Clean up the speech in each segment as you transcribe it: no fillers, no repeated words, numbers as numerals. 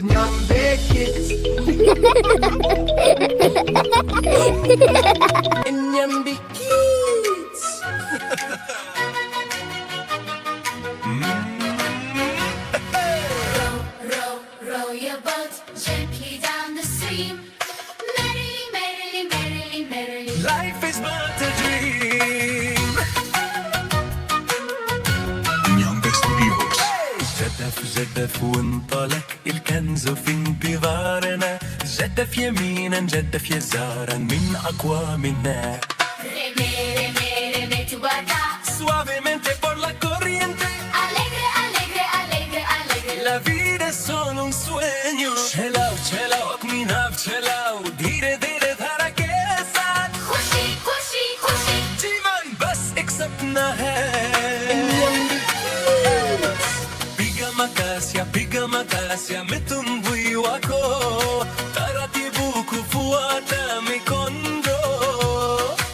NyambeKidz. NyambeKidz. Row your boat gently down the stream. Merrily, merrily, merrily, merrily. Life is but a dream. NyambeKidz Studios. جدف وانطلق الكنز في انتظارنا. جدف يمينا جدف يسارا من أقوى منا. Reme, reme, reme tu barca. Suavemente por la corriente. Alegre, alegre, alegre, alegre. La vida es solo un sueño. चलाओ चलाओ अपनी नाव चलाओ धीरे धीरे धारा के साथ. खुशी, खुशी, खुशी. जीवन बस एक सपना है. Piga makasia mitumbwi wako. Taratibu kufuata mikondo.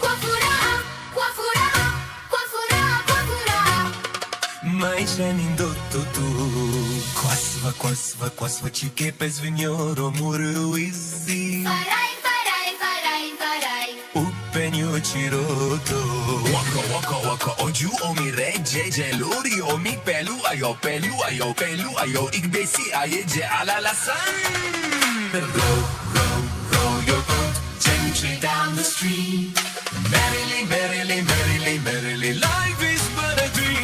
Kwa furaha, kwa furaha, kwa furaha, kwa furaha. Maisha ni ndoto tu. Kwaswa chikepe zvinyoro muruizi. Farai, farai, farai, farai. Upenyo chiroto. Waka oju omi rejeje lori omi pelu ayo ikbesi ayeje alalasan. Row your boat gently down the stream. Merrily, merrily, merrily, merrily, life is but a dream.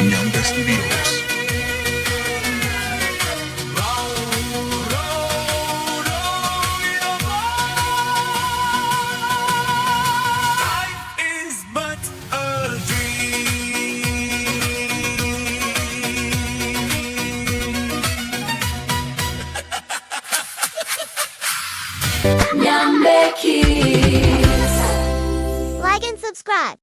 NyambeKidz Studios. NyambeKidz. Like and subscribe.